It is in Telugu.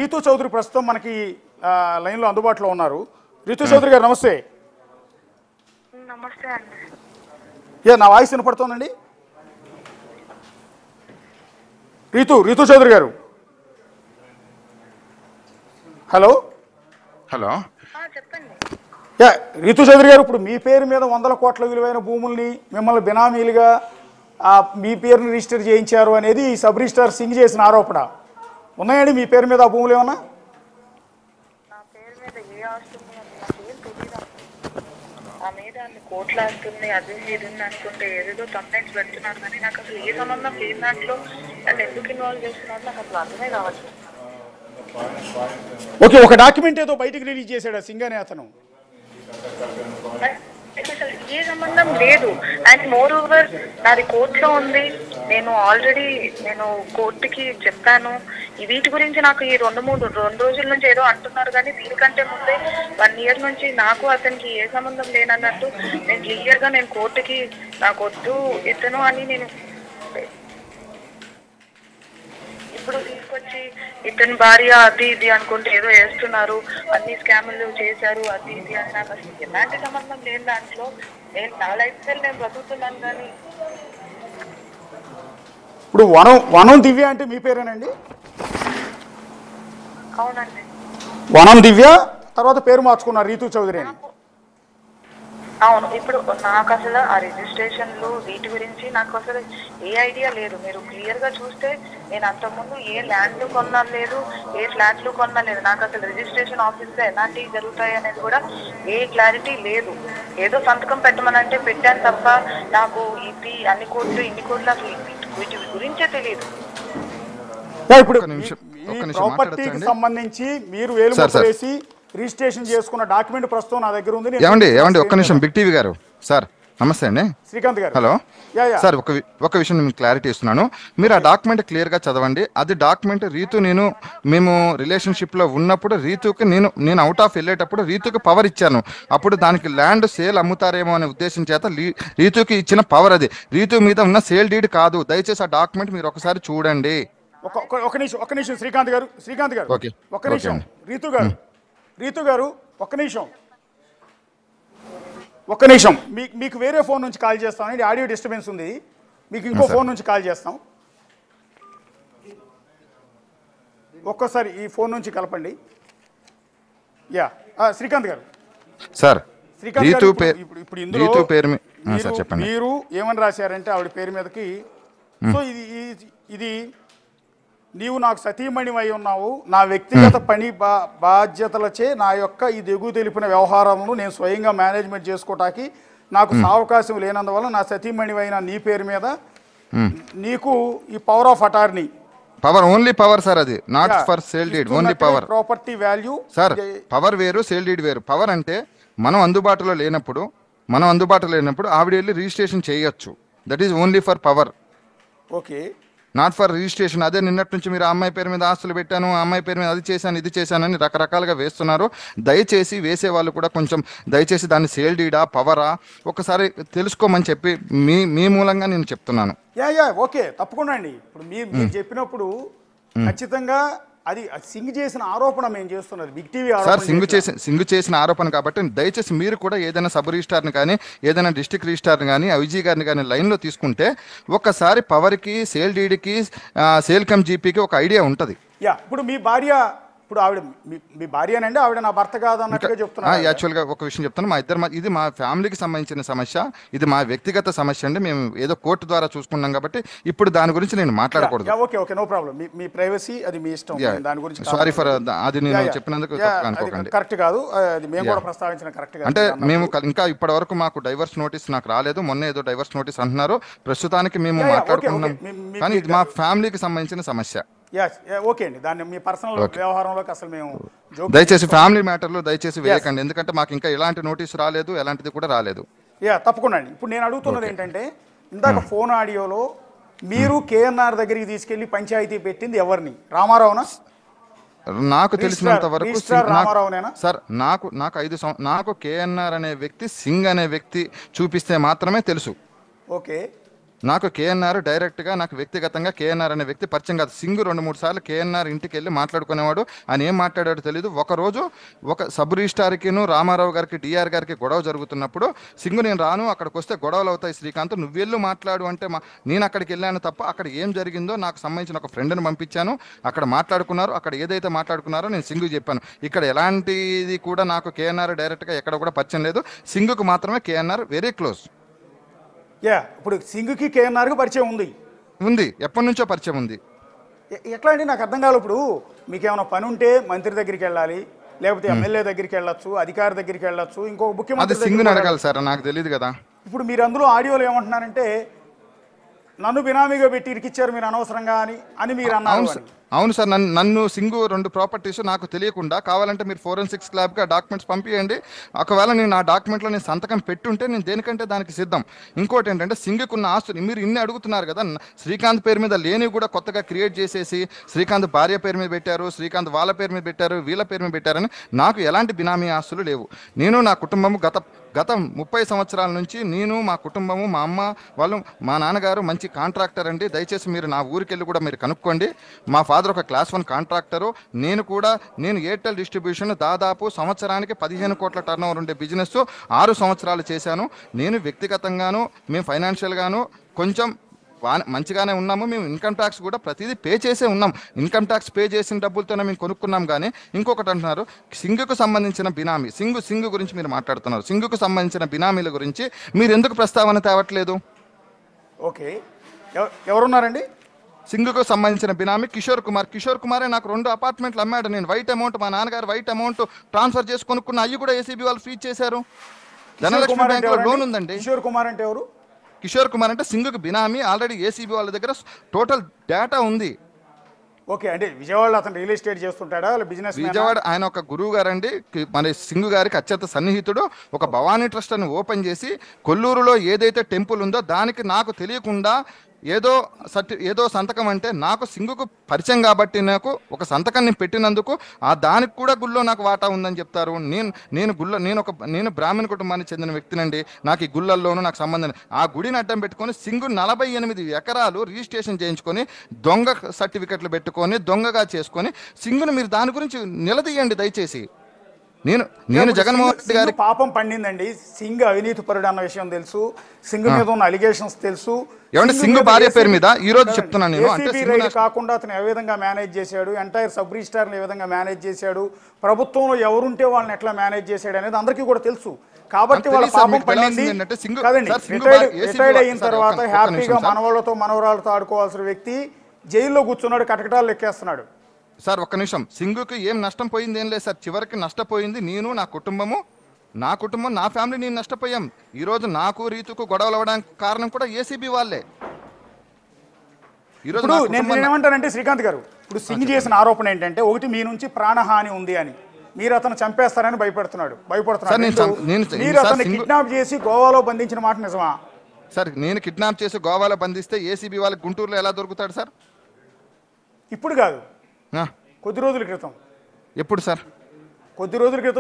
రీతు చౌదరి ప్రస్తుతం మనకి లైన్లో అందుబాటులో ఉన్నారు. రీతు చౌదరి గారు నమస్తే. నమస్తే అండి. నా వాయిస్ వినపడుతోందండి? రీతు చౌదరి గారు, హలో. చెప్పండి. రీతు చౌదరి గారు, ఇప్పుడు మీ పేరు మీద 100 కోట్ల విలువైన భూముల్ని మిమ్మల్ని బినామీలుగా మీ పేరుని రిజిస్టర్ చేయించారు అనేది సబ్ రిజిస్ట్రార్ సింగ్ చేసిన ఆరోపణ. ఉన్నాయండి మీ పేరు మీద ఆ భూములు ఏమన్నా? నా పేరు మీద ఏ ఆస్తుంది అని నాకేం తెలియదు. ఆ మీద అన్ని కోట్లు ఆస్తుంది, అది ఇది అనుకుంటే ఏదేదో కంప్లైంట్స్ పెడుతున్నారు, కానీ నాకు అసలు ఏ సంబంధం లేని దాంట్లో నన్ను ఎందుకు ఇన్వాల్వ్ చేస్తున్నారు నాకు అసలు అర్థమే కావచ్చు. ఓకే, ఒక డాక్యుమెంట్ ఏదో బయటికి రిలీజ్ చేశాడు ఆ సింగ్ అనే అతను. అసలు ఏ సంబంధం లేదు. అండ్ మోర్ ఓవర్ నాది కోర్టులో ఉంది. నేను కోర్టుకి చెప్పాను. వీటి గురించి నాకు ఈ 2 రోజుల నుంచి ఏదో అంటున్నారు, కానీ దీనికంటే ముందే 1 year నుంచి నాకు అతనికి ఏ సంబంధం లేనన్నట్టు నేను క్లియర్గా కోర్టుకి నాకు వద్దు ఇతను అని నేను ఇప్పుడు తీసుకొచ్చి ఇతని భార్య అది ఇది అనుకుంటే ఏదో వేస్తున్నారు, అన్ని స్కాములు చేశారు అది ఇది అని నాకు అసలు ఎలాంటి సంబంధం లేని దాంట్లో నేను నా లైఫ్ స్టైల్ నేను బ్రతుకుతున్నాను. కానీ ఇప్పుడు వనం దివ్య అంటే మీ పేరేనండి? అవునండి, వనం దివ్య తర్వాత పేరు మార్చుకున్నారు రీతు చౌదరి అని. అవును. ఇప్పుడు నాకు అసలు ఆ రిజిస్ట్రేషన్లు వీటి గురించి నాకు అసలు ఏ ఐడియా లేదు. మీరు క్లియర్గా చూస్తే నేను అంతకుముందు ఏ ల్యాండ్లు కొన్నా లేదు, ఏ ఫ్లాట్లు కొన్నా లేదు. నాకు అసలు రిజిస్ట్రేషన్ ఆఫీస్లో ఎలాంటివి జరుగుతాయి అనేది కూడా ఏ క్లారిటీ లేదు. ఏదో సంతకం పెట్టమనంటే పెట్టాను తప్ప నాకు ఇది అన్ని కోట్లు ఇన్ని కోట్లు అసలు వీటి గురించే తెలియదు. ఇప్పుడు ప్రాపర్టీకి సంబంధించి మీరు వేలుముద్ర వేసి రిజిస్ట్రేషన్ చేసుకున్న డాక్యుమెంట్ ప్రస్తుతం నా దగ్గర ఉంది. ఏమండి ఒక్క నిమిషం. బిగ్ టీవీ గారు సార్ నమస్తే అండి. శ్రీకాంత్ గారు, హలో సార్. ఒక విషయం మీకు క్లారిటీ ఇస్తున్నాను. మీరు ఆ డాక్యుమెంట్ క్లియర్గా చదవండి. అది డాక్యుమెంట్ మేము రిలేషన్షిప్లో ఉన్నప్పుడు రీతుకి నేను అవుట్ ఆఫ్ వెళ్ళేటప్పుడు రీతుకి పవర్ ఇచ్చాను. అప్పుడు దానికి ల్యాండ్ సేల్ అమ్ముతారేమో అనే ఉద్దేశం చేత రీతుకి ఇచ్చిన పవర్ అది. రీతు మీద ఉన్న సేల్ డీడ్ కాదు. దయచేసి ఆ డాక్యుమెంట్ మీరు ఒకసారి చూడండి. ఒక నిమిషం శ్రీకాంత్ గారు ఒక్క నిమిషం. రీతు గారు ఒక్క నిమిషం. మీకు వేరే ఫోన్ నుంచి కాల్ చేస్తాం. ఇది ఆడియో డిస్టర్బెన్స్ ఉంది. మీకు ఇంకో ఫోన్ నుంచి కాల్ చేస్తాం. ఒక్కసారి ఈ ఫోన్ నుంచి కలపండి. శ్రీకాంత్ గారు సార్, ఇప్పుడు ఇందులో చెప్పండి. మీరు ఏమని రాశారంటే ఆవిడ పేరు మీదకి, సో ఇది నీవు నాకు సతీమణివై ఉన్నావు, నా వ్యక్తిగత పని బాధ్యతలచే నా యొక్క ఈ దిగు తెలిపిన వ్యవహారాలను నేను స్వయంగా మేనేజ్మెంట్ చేసుకోవటానికి నాకు అవకాశం లేనందువల్ల నా సతీమణివైన నీ పేరు మీద నీకు ఈ power of attorney, power only power sir, అది not for sale deed, only power. Property value sir, power వేరు సేల్ డీడ్ వేరు. పవర్ అంటే మనం అందుబాటులో లేనప్పుడు ఆవిడ వెళ్ళి రిజిస్ట్రేషన్ చేయొచ్చు. That is only for power, okay, not for registration. అదే నిన్నటి నుంచి మీరు అమ్మాయి పేరు మీద ఆస్తులు పెట్టాను, అమ్మాయి పేరు మీద అది చేశాను ఇది చేశానని రకరకాలుగా వేస్తున్నారు. దయచేసి వేసే వాళ్ళు కూడా కొంచెం దయచేసి దాన్ని సేల్ డీడా పవరా ఒకసారి తెలుసుకోమని చెప్పి మీ మూలంగా నేను చెప్తున్నాను. ఓకే, తప్పకుండా అండి. ఇప్పుడు మీరు చెప్పినప్పుడు ఖచ్చితంగా అది సింగ్ చేసిన ఆరోపణ మేము చేస్తున్నది బిగ్ టీవీ సార్. సింగ్ చేసిన ఆరోపణ కాబట్టి దయచేసి మీరు కూడా ఏదైనా సబ్ రిజిస్టార్ని కానీ ఏదైనా డిస్ట్రిక్ట్ రిజిస్టార్ని కానీ ఐజీ గారిని కానీ లైన్లో తీసుకుంటే ఒక్కసారి పవర్కి సేల్ డీడ్కి సేల్ కమ్ జీపీకి ఒక ఐడియా ఉంటుంది. ఇప్పుడు మీ భార్య, ఇప్పుడు ఆవిడ మీ భార్యనండి, ఆవిడ నా భర్త కాదన్నట్టుగా చెప్తున్నా. యాక్చువల్గా ఒక విషయం చెప్తాను, ఇది మా ఫ్యామిలీకి సంబంధించిన సమస్య, ఇది మా వ్యక్తిగత సమస్య అండి. మేము ఏదో కోర్టు ద్వారా చూసుకున్నాం కాబట్టి ఇప్పుడు దాని గురించి నేను మాట్లాడకూడదు. Okay, no problem. మీ ప్రైవసీ అది మీ ఇష్టం. దాని గురించి సారీ ఫర్ అది నేను చెప్పినందుకు అనుకోకండి. కరెక్ట్ కాదు, అది మేము కూడా ప్రస్తావించిన కరెక్ట్ కాదు. అంటే మేము ఇంకా ఇప్పటి వరకు మాకు డైవర్స్ నోటీస్ నాకు రాలేదు. మొన్న ఏదో డైవర్స్ నోటీస్ అంటున్నారు. ప్రస్తుతానికి మేము మాట్లాడుకుంటున్నాం, కానీ ఇది మా ఫ్యామిలీకి సంబంధించిన సమస్య. ఓకే అండి, దాన్ని మీ పర్సనల్ వ్యవహారంలోకి అసలు మేము దయచేసి ఫ్యామిలీ మ్యాటర్లో దయచేసి వేయకండి. ఎందుకంటే మాకు ఇంకా ఎలాంటి నోటీస్ రాలేదు, ఎలాంటిది కూడా రాలేదు. తప్పకుండా అండి. ఇప్పుడు నేను అడుగుతున్నది ఏంటంటే, ఇందాక ఫోన్ ఆడియోలో మీరు కేఎన్ఆర్ దగ్గరికి తీసుకెళ్లి పంచాయతీ పెట్టింది ఎవరిని? రామారావునా? నాకు తెలిసినంత వరకు సార్ నాకు కేఎన్ఆర్ అనే వ్యక్తి సింగ్ అనే వ్యక్తి చూపిస్తే మాత్రమే తెలుసు. ఓకే, నాకు కేఎన్ఆర్ డైరెక్ట్గా నాకు వ్యక్తిగతంగా కేఎన్ఆర్ అనే వ్యక్తి పరిచయం కాదు. సింగు 2-3 సార్లు కేఎన్ఆర్ ఇంటికి వెళ్ళి మాట్లాడుకునేవాడు. ఆయన ఏం మాట్లాడాడో తెలియదు. ఒకరోజు ఒక సబ్ రిజిస్టార్కిను రామారావు గారికి డిఆర్ గారికి గొడవ జరుగుతున్నప్పుడు సింగు నేను రాను, అక్కడికి వస్తే గొడవలు అవుతాయి శ్రీకాంత్, నువ్వు వెళ్ళు మాట్లాడు అంటే నేను అక్కడికి వెళ్ళాను తప్ప అక్కడ ఏం జరిగిందో నాకు సంబంధించిన ఒక ఫ్రెండ్ని పంపించాను. అక్కడ మాట్లాడుకున్నారు. అక్కడ ఏదైతే మాట్లాడుకున్నారో నేను సింగు చెప్పాను. ఇక్కడ ఎలాంటిది కూడా నాకు కేఎన్ఆర్ డైరెక్ట్గా ఎక్కడ కూడా పరిచయం లేదు. సింగుకు మాత్రమే కేఎన్ఆర్ వెరీ క్లోజ్. ఇప్పుడు సింగుకి కేఎన్ఆర్కి పరిచయం ఉంది, ఎప్పటి నుంచో పరిచయం ఉంది. ఎట్లా అండి నాకు అర్థం కాదు. ఇప్పుడు మీకు ఏమైనా పని ఉంటే మంత్రి దగ్గరికి వెళ్ళాలి, లేకపోతే ఎమ్మెల్యే దగ్గరికి వెళ్ళొచ్చు, అధికారి దగ్గరికి వెళ్ళొచ్చు, ఇంకో ముఖ్యమంత్రి సింగుని అడగాలి సార్, నాకు తెలియదు కదా. ఇప్పుడు మీరు అందులో ఆడియోలో ఏమంటున్నారంటే నన్ను బినామీగా పెట్టి ఇరికిచ్చారు మీరు అనవసరంగా అని మీరు అన్నారు. అవును సార్, నన్ను సింగు 2 ప్రాపర్టీస్ నాకు తెలియకుండా, కావాలంటే మీరు ఫోరెన్సిక్స్ ల్యాబ్కి ఆ డాక్యుమెంట్స్ పంపించండి. ఒకవేళ నేను ఆ డాక్యుమెంట్లో నేను సంతకం పెట్టుంటే నేను దేనికంటే దానికి సిద్ధం. ఇంకోటి ఏంటంటే సింగుకున్న ఆస్తుని మీరు ఇన్ని అడుగుతున్నారు కదా, శ్రీకాంత్ పేరు మీద లేనివి కూడా కొత్తగా క్రియేట్ చేసేసి శ్రీకాంత్ భార్య పేరు మీద పెట్టారు, శ్రీకాంత్ వాళ్ళ పేరు మీద పెట్టారు, వీళ్ళ పేరు మీద పెట్టారని నాకు ఎలాంటి బినామీ ఆస్తులు లేవు. నేను నా కుటుంబము గత 30 సంవత్సరాల నుంచి నేను మా కుటుంబము మా అమ్మ వాళ్ళు మా నాన్నగారు మంచి కాంట్రాక్టర్ అండి. దయచేసి మీరు నా ఊరికి వెళ్ళి కూడా మీరు కనుక్కోండి. మా ఫాదర్ ఒక క్లాస్ 1 కాంట్రాక్టరు. నేను ఎయిర్టెల్ డిస్ట్రిబ్యూషన్ దాదాపు సంవత్సరానికి 15 కోట్ల టర్న్ ఓవర్ ఉండే బిజినెస్ 6 సంవత్సరాలు చేశాను. నేను వ్యక్తిగతంగాను మేము ఫైనాన్షియల్గాను కొంచెం మంచిగానే ఉన్నాము. మేము ఇన్కమ్ ట్యాక్స్ కూడా ప్రతిదీ పే చేసే ఉన్నాం. ఇన్కమ్ ట్యాక్స్ పే చేసిన డబ్బులతోనే మేము కొనుక్కున్నాం. కానీ ఇంకొకటి అంటున్నారు సింగుకు సంబంధించిన బినామీ, సింగు గురించి మీరు మాట్లాడుతున్నారు. సింగుకు సంబంధించిన బినామీల గురించి మీరు ఎందుకు ప్రస్తావన తేవట్లేదు? ఓకే, ఎవరున్నారండి? సింగుకు సంబంధించిన బినామీ కిషోర్ కుమారే నాకు 2 అపార్ట్మెంట్లు అమ్మాడు. నేను వైట్ అమౌంట్ మా నాన్నగారు వైట్ అమౌంట్ ట్రాన్స్ఫర్ చేసి కొనుక్కున్న అవి కూడా ఏసీబీ వాళ్ళు ఫ్రీజ్ చేశారు. ధనలక్ష్మి బ్యాంకులో లోన్ ఉందండి. కిషోర్ కుమార్ అంటే ఎవరు? కిషోర్ కుమార్ అంటే సింగుకు బినామీ. ఆల్రెడీ ఏసీబీ వాళ్ళ దగ్గర టోటల్ డేటా ఉంది. ఓకే, అంటే విజయవాడలో అతను రియల్ ఎస్టేట్ చేస్తుంటాడా, బిజినెస్? విజయవాడ ఆయన ఒక గురువు గారు అండి, మరి సింగు గారికి అత్యంత సన్నిహితుడు. ఒక భవానీ ట్రస్ట్ అని ఓపెన్ చేసి కొల్లూరులో ఏదైతే టెంపుల్ ఉందో దానికి నాకు తెలియకుండా ఏదో సంతకం అంటే నాకు సింగుకు పరిచయం కాబట్టి నాకు ఒక సంతకాన్ని పెట్టినందుకు దానికి కూడా గుళ్ళో నాకు వాటా ఉందని చెప్తారు. నేను బ్రాహ్మణ కుటుంబానికి చెందిన వ్యక్తినండి. నాకు ఈ గుళ్ళల్లోనూ నాకు సంబంధం. ఆ గుడిని అడ్డం పెట్టుకొని సింగు 48 ఎకరాలు రిజిస్ట్రేషన్ చేయించుకొని దొంగ సర్టిఫికెట్లు పెట్టుకొని దొంగగా చేసుకొని సింగును మీరు దాని గురించి నిలదీయండి దయచేసి. నేను జగన్మోహన్ రెడ్డి గారి పాపం పండిందండి. సింగ్ అవినీతి పరుడు అన్న విషయం తెలుసు, సింగ్ మీద ఉన్న అలిగేషన్స్ తెలుసు. ఏమంటే సింగు భార్య పేరు మీద ఈ రోజు చెప్తున్నాను నేను, అంటే కాకుండా అతను ఏ విధంగా మేనేజ్ చేశాడు, ఎంటైర్ సబ్ రిజిస్టార్ని ఏ విధంగా మేనేజ్ చేశాడు, ప్రభుత్వంలో ఎవరుంటే వాళ్ళని ఎట్లా మేనేజ్ చేశాడు అనేది అందరికీ కూడా తెలుసు. కాబట్టి వాళ్ళ పాపం పండింది. రిటైర్డ్ అయిన తర్వాత హ్యాపీగా మనవాళ్ళతో మనవరాలతో ఆడుకోవాల్సిన వ్యక్తి జైల్లో కూర్చున్నాడు, కటకటాలు లెక్కేస్తున్నాడు. సార్ ఒక్క నిమిషం, సింగుకి ఏం నష్టం పోయింది ఏం లేదు సార్. చివరికి నష్టపోయింది నేను, నా కుటుంబం, నా ఫ్యామిలీ నేను నష్టపోయాం. ఈరోజు నాకు రీతుకు గొడవలు అవ్వడానికి కారణం కూడా ఏసీబీ వాళ్ళే. ఈరోజు నేనేమంటానంటే శ్రీకాంత్ గారు, ఇప్పుడు సింగ్ చేసిన ఆరోపణ ఏంటంటే, ఒకటి మీ నుంచి ప్రాణహాని ఉంది అని, మీరు అతను చంపేస్తారని భయపడుతున్నాడు. మీరు అతను కిడ్నాప్ చేసి గోవాలో బంధించిన మాట నిజమా? సార్ నేను కిడ్నాప్ చేసి గోవాలో బంధిస్తే ఏసీబీ వాళ్ళకి గుంటూరులో ఎలా దొరుకుతాడు సార్? ఇప్పుడు కాదు, కొద్ది రోజుల క్రితం. ఎప్పుడు సార్? కొద్ది రోజుల క్రితం